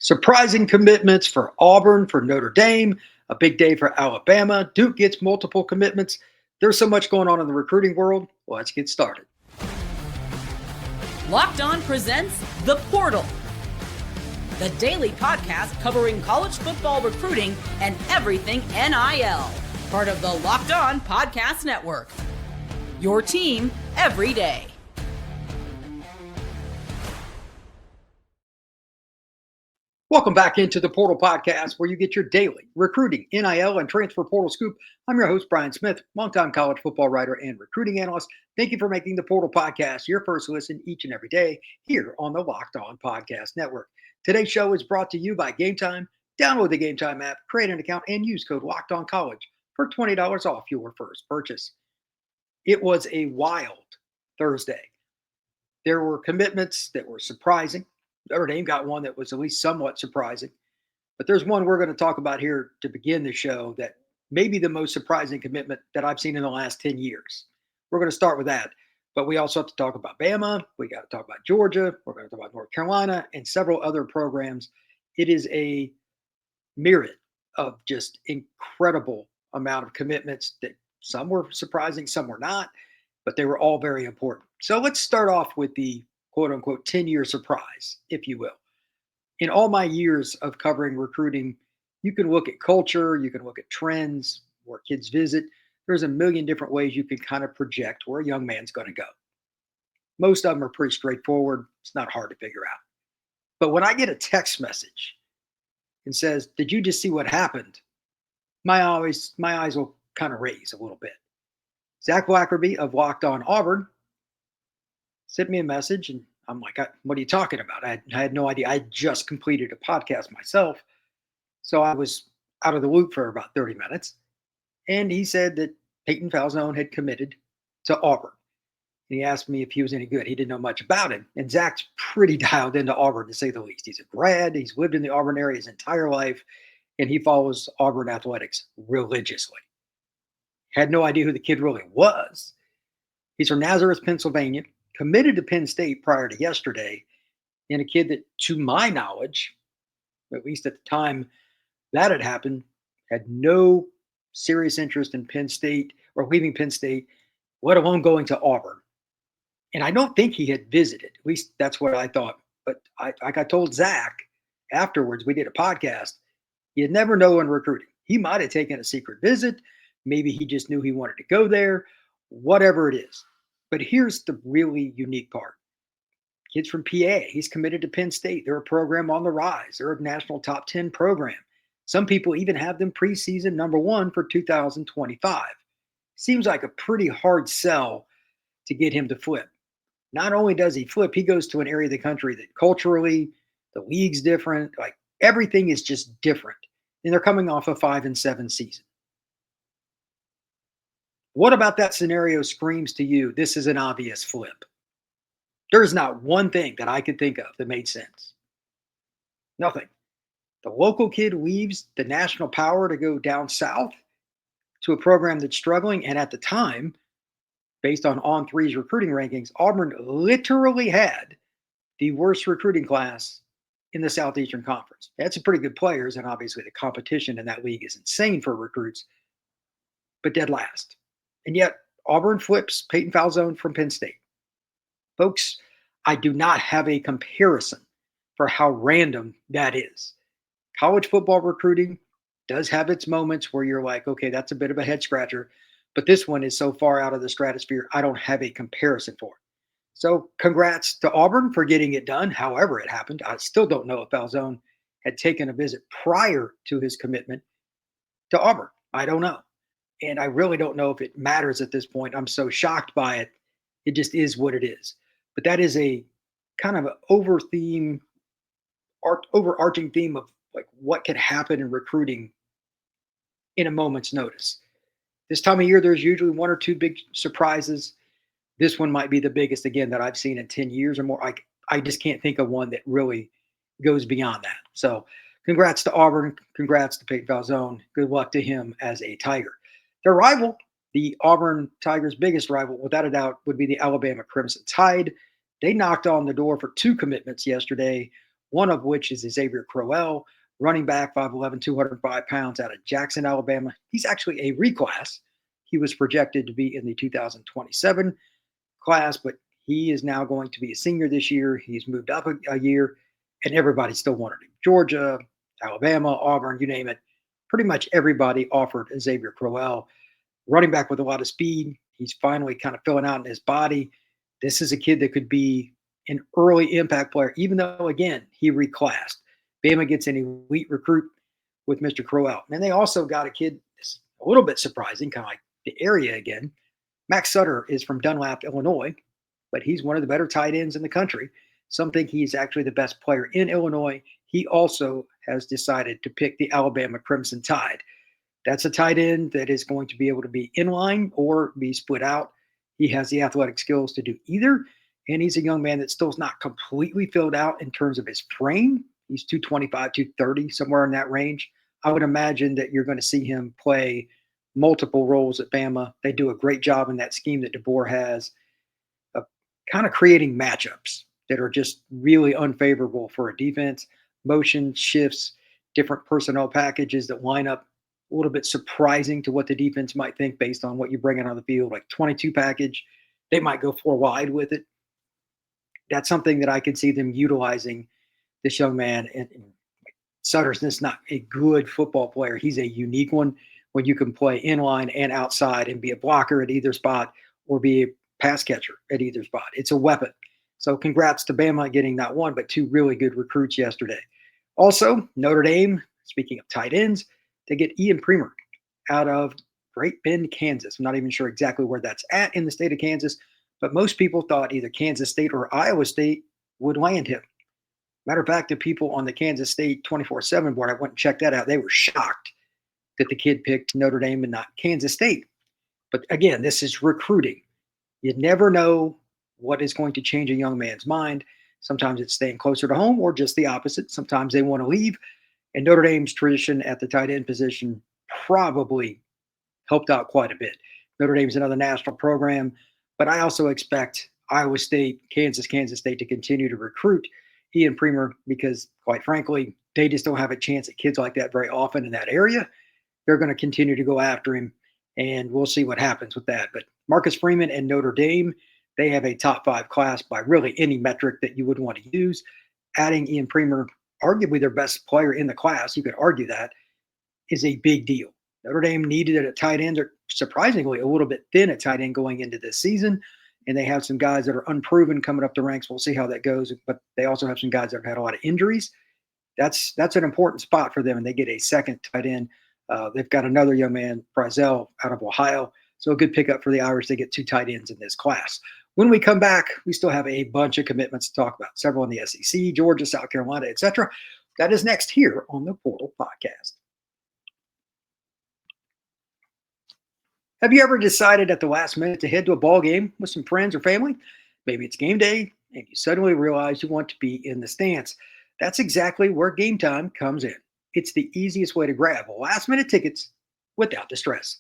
Surprising commitments for Auburn, for Notre Dame, a big day for Alabama. Duke gets multiple commitments. There's so much going on in the recruiting world. Let's get started. Locked On presents The Portal, the daily podcast covering college football recruiting and everything NIL. Part of the Locked On Podcast Network. Your team every day. Welcome back into the Portal Podcast, where you get your daily recruiting, NIL, and transfer portal scoop. I'm your host, Brian Smith, longtime college football writer and recruiting analyst. Thank you for making the Portal Podcast your first listen each and every day here on the Locked On Podcast Network. Today's show is brought to you by Game Time. Download the Game Time app, create an account, and use code LOCKEDONCollege for $20 off your first purchase. It was a wild Thursday. There were commitments that were surprising. Notre Dame got one that was at least somewhat surprising. But there's one we're going to talk about here to begin the show that may be the most surprising commitment that I've seen in the last 10 years. We're going to start with that. But we also have to talk about Bama. We got to talk about Georgia. We're going to talk about North Carolina and several other programs. It is a myriad of just incredible amount of commitments that some were surprising, some were not, but they were all very important. So let's start off with the quote unquote 10-year surprise, if you will. In all my years of covering recruiting, you can look at culture, you can look at trends, where kids visit. There's a million different ways you can kind of project where a young man's going to go. Most of them are pretty straightforward. It's not hard to figure out. But when I get a text message and says, "Did you just see what happened?" My eyes will kind of raise a little bit. Zach Blackerby of Locked On Auburn sent me a message, and I'm like, what are you talking about? I had no idea. I just completed a podcast myself, so I was out of the loop for about 30 minutes. And he said that Peyton Falzone had committed to Auburn. And he asked me if he was any good. He didn't know much about him. And Zach's pretty dialed into Auburn, to say the least. He's a grad. He's lived in the Auburn area his entire life, and he follows Auburn athletics religiously. Had no idea who the kid really was. He's from Nazareth, Pennsylvania. Committed to Penn State prior to yesterday, and a kid that, to my knowledge, at least at the time that had happened, had no serious interest in Penn State or leaving Penn State, let alone going to Auburn. And I don't think he had visited. At least that's what I thought. But like I told Zach afterwards, we did a podcast, you never know in recruiting. He might have taken a secret visit. Maybe he just knew he wanted to go there, whatever it is. But here's the really unique part. Kid's from PA. He's committed to Penn State. They're a program on the rise. They're a national top 10 program. Some people even have them preseason number one for 2025. Seems like a pretty hard sell to get him to flip. Not only does he flip, he goes to an area of the country that culturally, the league's different. Like everything is just different. And they're coming off a 5-7 season. What about that scenario screams to you, this is an obvious flip? There's not one thing that I could think of that made sense. Nothing. The local kid leaves the national power to go down south to a program that's struggling. And at the time, based on On3's recruiting rankings, Auburn literally had the worst recruiting class in the Southeastern Conference. That's some pretty good players, and obviously the competition in that league is insane for recruits, but dead last. And yet, Auburn flips Peyton Falzone from Penn State. Folks, I do not have a comparison for how random that is. College football recruiting does have its moments where you're like, okay, that's a bit of a head scratcher. But this one is so far out of the stratosphere, I don't have a comparison for it. So congrats to Auburn for getting it done, however it happened. I still don't know if Falzone had taken a visit prior to his commitment to Auburn. I don't know. And I really don't know if it matters at this point. I'm so shocked by it. It just is what it is. But that is a kind of an overarching theme of like what could happen in recruiting in a moment's notice. This time of year, there's usually one or two big surprises. This one might be the biggest, again, that I've seen in 10 years or more. I just can't think of one that really goes beyond that. So congrats to Auburn. Congrats to Peyton Falzone. Good luck to him as a Tiger. Their rival, the Auburn Tigers' biggest rival, without a doubt, would be the Alabama Crimson Tide. They knocked on the door for two commitments yesterday. one of which is Xavier Crowell, running back, 5'11", 205 pounds out of Jackson, Alabama. He's actually a reclass. He was projected to be in the 2027 class, but he is now going to be a senior this year. He's moved up a year, and everybody still wanted him. Georgia, Alabama, Auburn, you name it. Pretty much everybody offered Xavier Crowell, running back with a lot of speed. He's finally kind of filling out in his body. This is a kid that could be an early impact player, even though, again, he reclassed. Bama gets an elite recruit with Mr. Crowell. And they also got a kid that's a little bit surprising, kind of like the area again. Max Sutter is from Dunlap, Illinois, but he's one of the better tight ends in the country. Some think he's actually the best player in Illinois. He also has decided to pick the Alabama Crimson Tide. That's a tight end that is going to be able to be in line or be split out. He has the athletic skills to do either. And he's a young man that still is not completely filled out in terms of his frame. He's 225, 230, somewhere in that range. I would imagine that you're going to see him play multiple roles at Bama. They do a great job in that scheme that DeBoer has of kind of creating matchups that are just really unfavorable for a defense. Motion shifts, different personnel packages that line up a little bit surprising to what the defense might think based on what you bring in on the field, like 22 package. They might go 4 wide with it. That's something that I could see them utilizing this young man. And Sutter's just not a good football player. He's a unique one when you can play inline and outside and be a blocker at either spot or be a pass catcher at either spot. It's a weapon. So congrats to Bama getting not one, but 2 really good recruits yesterday. Also, Notre Dame, speaking of tight ends, they get Ian Premer out of Great Bend, Kansas. I'm not even sure exactly where that's at in the state of Kansas, but most people thought either Kansas State or Iowa State would land him. Matter of fact, the people on the Kansas State 24/7 board, I went and checked that out. They were shocked that the kid picked Notre Dame and not Kansas State. But again, this is recruiting. You never know what is going to change a young man's mind. Sometimes it's staying closer to home or just the opposite. Sometimes they want to leave. And Notre Dame's tradition at the tight end position probably helped out quite a bit. Notre Dame's another national program, but I also expect Iowa State, Kansas State to continue to recruit Ian Premer because, quite frankly, they just don't have a chance at kids like that very often in that area. They're going to continue to go after him, and we'll see what happens with that. But Marcus Freeman and Notre Dame, they have a top 5 class by really any metric that you would want to use. Adding Ian Premer, arguably their best player in the class, you could argue that, is a big deal. Notre Dame needed it at tight end. They're surprisingly a little bit thin at tight end going into this season, and they have some guys that are unproven coming up the ranks. We'll see how that goes, but they also have some guys that have had a lot of injuries. That's an important spot for them, and they get a second tight end. They've got another young man, Frizzell, out of Ohio, so a good pickup for the Irish. They get 2 tight ends in this class. When we come back, we still have a bunch of commitments to talk about, several in the SEC, Georgia, South Carolina, etc. That is next here on the Portal Podcast. Have you ever decided at the last minute to head to a ball game with some friends or family? Maybe it's game day, and you suddenly realize you want to be in the stands. That's exactly where Game Time comes in. It's the easiest way to grab last-minute tickets without the stress.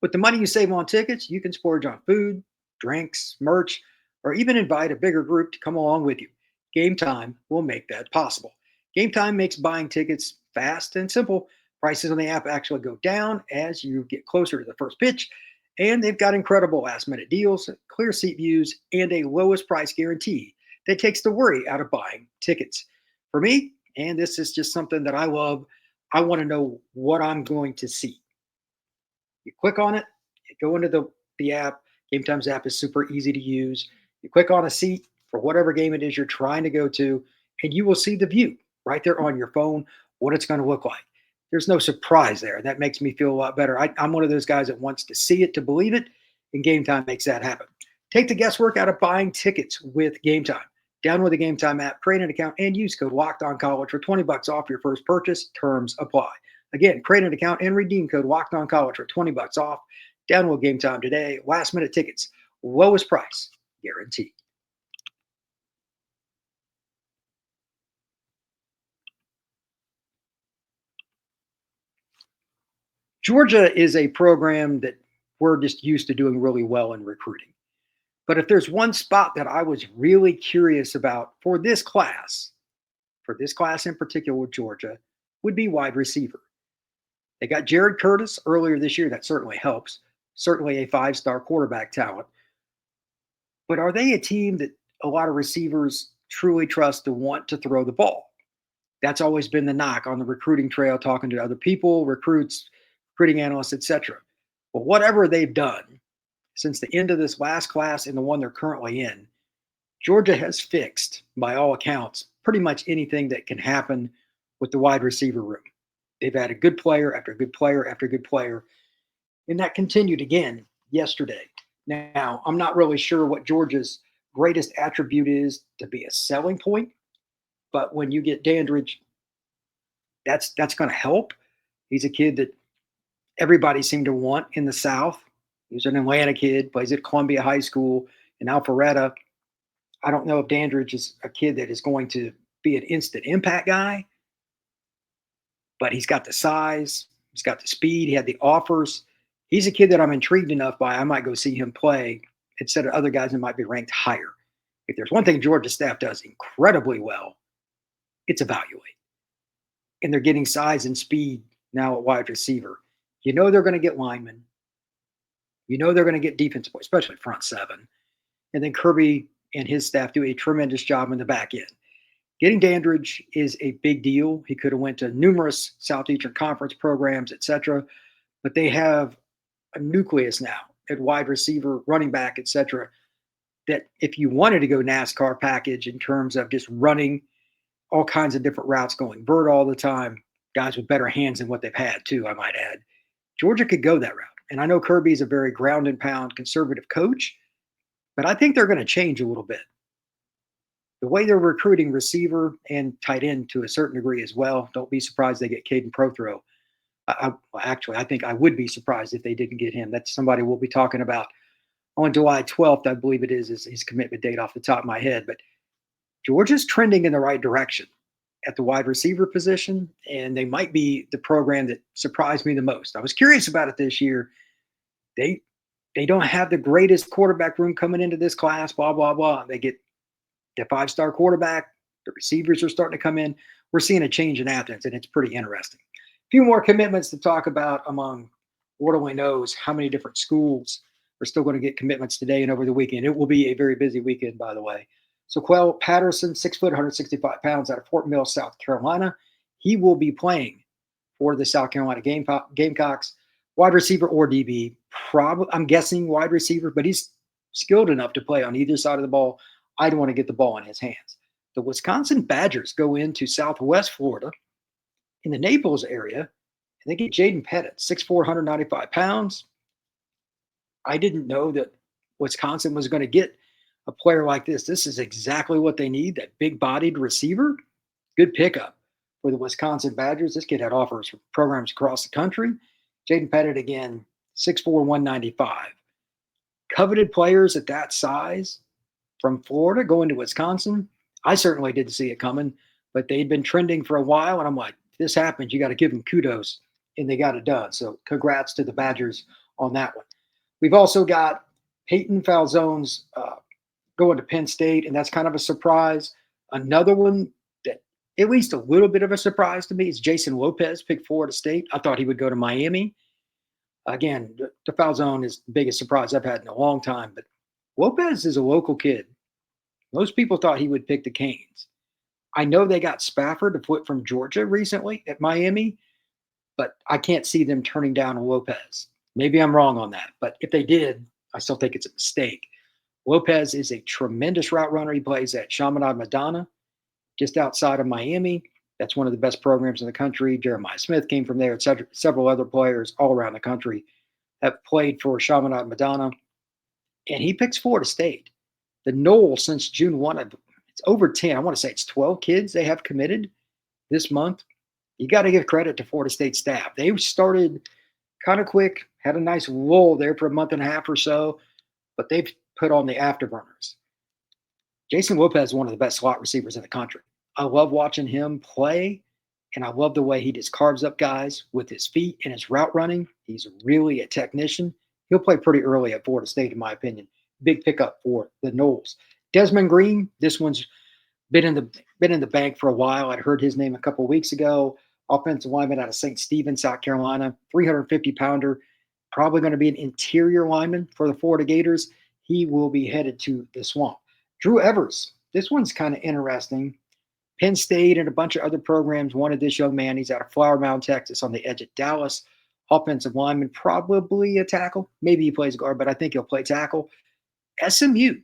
With the money you save on tickets, you can splurge on food, drinks, merch, or even invite a bigger group to come along with you. Game Time will make that possible. Game Time makes buying tickets fast and simple. Prices on the app actually go down as you get closer to the first pitch, and they've got incredible last-minute deals, clear seat views, and a lowest price guarantee that takes the worry out of buying tickets. For me, and this is just something that I love, I want to know what I'm going to see. You click on it, you go into the app. Game Time's app is super easy to use. You click on a seat for whatever game it is you're trying to go to, and you will see the view right there on your phone, what it's going to look like. There's no surprise there. That makes me feel a lot better. I'm one of those guys that wants to see it to believe it, and Game Time makes that happen. Take the guesswork out of buying tickets with Game Time. Download the Game Time app, create an account, and use code LOCKEDONCollege for $20 off your first purchase. Terms apply. Again, create an account and redeem code LOCKEDONCollege for $20 off. Download Game Time today. Last-minute tickets, lowest price guaranteed. Georgia is a program that we're just used to doing really well in recruiting. But if there's one spot that I was really curious about for this class, for this class in particular with Georgia would be wide receiver. They got Jared Curtis earlier this year. That certainly helps. Certainly a five-star quarterback talent. But are they a team that a lot of receivers truly trust to want to throw the ball? That's always been the knock on the recruiting trail, talking to other people, recruits, recruiting analysts, etc. But whatever they've done since the end of this last class and the one they're currently in, Georgia has fixed, by all accounts, pretty much anything that can happen with the wide receiver room. They've added good player after good player after good player, and that continued again yesterday. Now, I'm not really sure what Georgia's greatest attribute is to be a selling point, but when you get Dandridge, that's going to help. He's a kid that everybody seemed to want in the South. He's an Atlanta kid, plays at Columbia High School in Alpharetta. I don't know if Dandridge is a kid that is going to be an instant impact guy, but he's got the size, he's got the speed, he had the offers. He's a kid that I'm intrigued enough by. I might go see him play instead of other guys that might be ranked higher. If there's one thing Georgia staff does incredibly well, it's evaluate. And they're getting size and speed now at wide receiver. You know they're going to get linemen. You know they're going to get defensive, especially front seven. And then Kirby and his staff do a tremendous job in the back end. Getting Dandridge is a big deal. He could have went to numerous Southeastern Conference programs, etc. But they have a nucleus now at wide receiver, running back, etc. That if you wanted to go NASCAR package in terms of just running all kinds of different routes, going vert all the time, guys with better hands than what they've had too, I might add, Georgia could go that route. And I know Kirby's a very ground and pound conservative coach, but I think they're going to change a little bit. The way they're recruiting receiver and tight end to a certain degree as well, don't be surprised they get Caden Prothro. I think I would be surprised if they didn't get him. That's somebody we'll be talking about on July 12th, I believe it is his commitment date off the top of my head. But Georgia's trending in the right direction at the wide receiver position, and they might be the program that surprised me the most. I was curious about it this year. They don't have the greatest quarterback room coming into this class, blah, blah, blah. They get the five-star quarterback. The receivers are starting to come in. We're seeing a change in Athens, and it's pretty interesting. A few more commitments to talk about among Lord only knows how many different schools are still going to get commitments today and over the weekend. It will be a very busy weekend, by the way. So Quell Patterson, 6 foot, 165 pounds, out of Fort Mill, South Carolina. He will be playing for the South Carolina Gamecocks. Wide receiver or DB, probably, I'm guessing wide receiver, but he's skilled enough to play on either side of the ball. I'd want to get the ball in his hands. The Wisconsin Badgers go into Southwest Florida in the Naples area, and they get Jaden Pettit, 6'4", 195 pounds. I didn't know that Wisconsin was going to get a player like this. This is exactly what they need, that big-bodied receiver. Good pickup for the Wisconsin Badgers. This kid had offers from programs across the country. Jaden Pettit, again, 6'4", 195. Coveted players at that size from Florida going to Wisconsin. I certainly didn't see it coming, but they'd been trending for a while, and I'm like, if this happens, you got to give them kudos, and they got it done. So congrats to the Badgers on that one. We've also got Peyton Falzone's going to Penn State, and that's kind of a surprise. Another one that at least a little bit of a surprise to me is Jason Lopez picked Florida State. I thought he would go to Miami. Again, the Falzone is the biggest surprise I've had in a long time, but Lopez is a local kid. Most people thought he would pick the Canes. I know they got Spafford to flip from Georgia recently at Miami, but I can't see them turning down Lopez. Maybe I'm wrong on that, but if they did, I still think it's a mistake. Lopez is a tremendous route runner. He plays at Chaminade Madonna, just outside of Miami. That's one of the best programs in the country. Jeremiah Smith came from there, etc. Several other players all around the country have played for Chaminade Madonna. And he picks Florida State. The Knoll, since June 1, it's over 10. I want to say it's 12 kids they have committed this month. You got to give credit to Florida State staff. They started kind of quick, had a nice lull there for a month and a half or so, but they've put on the afterburners. Jason Lopez is one of the best slot receivers in the country. I love watching him play, and I love the way he just carves up guys with his feet and his route running. He's really a technician. He'll play pretty early at Florida State, in my opinion. Big pickup for the Knowles. Desmond Green, this one's been in the bank for a while. I'd heard his name a couple of weeks ago. Offensive lineman out of St. Stephen, South Carolina, 350-pounder, probably going to be an interior lineman for the Florida Gators. He will be headed to the Swamp. Drew Evers, this one's kind of interesting. Penn State and a bunch of other programs wanted this young man. He's out of Flower Mound, Texas, on the edge of Dallas. Offensive lineman, probably a tackle. Maybe he plays guard, but I think he'll play tackle. SMU.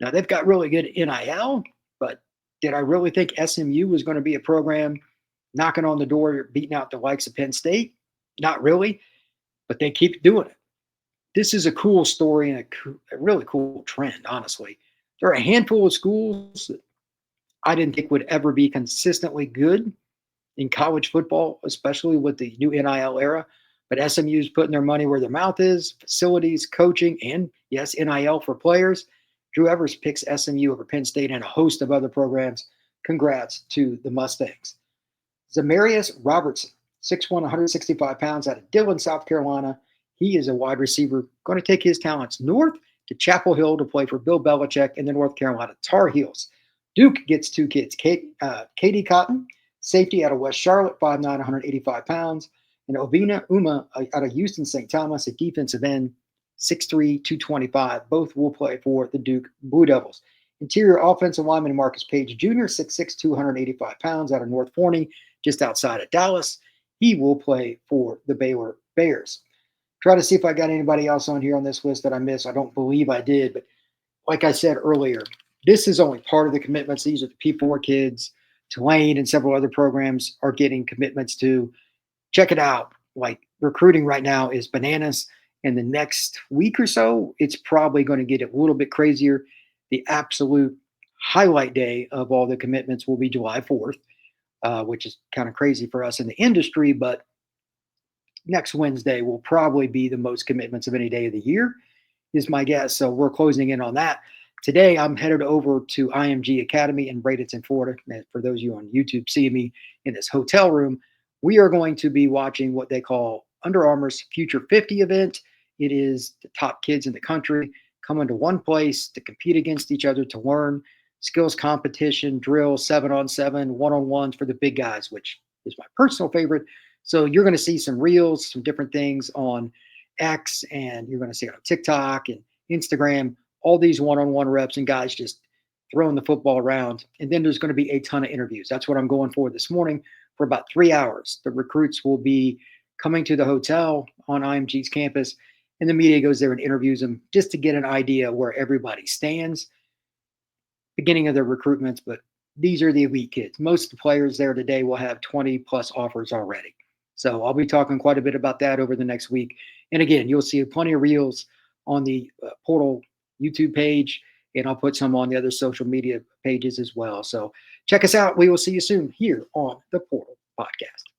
Now, they've got really good NIL, but did I really think SMU was going to be a program knocking on the door, beating out the likes of Penn State? Not really, but they keep doing it. This is a cool story and a really cool trend, honestly. There are a handful of schools that I didn't think would ever be consistently good in college football, especially with the new NIL era. But SMU's putting their money where their mouth is, facilities, coaching, and yes, NIL for players. Drew Evers picks SMU over Penn State and a host of other programs. Congrats to the Mustangs. Zamarius Robertson, 6'1", 165 pounds, out of Dillon, South Carolina. He is a wide receiver, going to take his talents north to Chapel Hill to play for Bill Belichick in the North Carolina Tar Heels. Duke gets two kids. Katie Cotton, safety out of West Charlotte, 5'9", 185 pounds. And Ovina Uma out of Houston St. Thomas, a defensive end, 6'3", 225. Both will play for the Duke Blue Devils. Interior offensive lineman Marcus Page Jr., 6'6", 285 pounds, out of North Forney, just outside of Dallas. He will play for the Baylor Bears. Try to see if I got anybody else on here on this list that I missed. I don't believe I did, but like I said earlier, this is only part of the commitments. These are the P4 kids. Tulane and several other programs are getting commitments to. Check it out. Like, recruiting right now is bananas. And the next week or so, it's probably going to get a little bit crazier. The absolute highlight day of all the commitments will be July 4th, which is kind of crazy for us in the industry. But next Wednesday will probably be the most commitments of any day of the year, is my guess. So we're closing in on that. Today, I'm headed over to IMG Academy in Bradenton, Florida. And for those of you on YouTube seeing me in this hotel room, we are going to be watching what they call Under Armour's Future 50 event. It is the top kids in the country coming to one place to compete against each other, to learn skills competition, drills, 7-on-7, one-on-ones for the big guys, which is my personal favorite. So you're going to see some reels, some different things on X, and you're going to see it on TikTok and Instagram, all these one-on-one reps and guys just throwing the football around. And then there's going to be a ton of interviews. That's what I'm going for this morning for about 3 hours. The recruits will be coming to the hotel on IMG's campus, and the media goes there and interviews them just to get an idea where everybody stands. Beginning of their recruitments, but these are the elite kids. Most of the players there today will have 20-plus offers already. So I'll be talking quite a bit about that over the next week. And again, you'll see plenty of reels on the Portal YouTube page, and I'll put some on the other social media pages as well. So check us out. We will see you soon here on the Portal Podcast.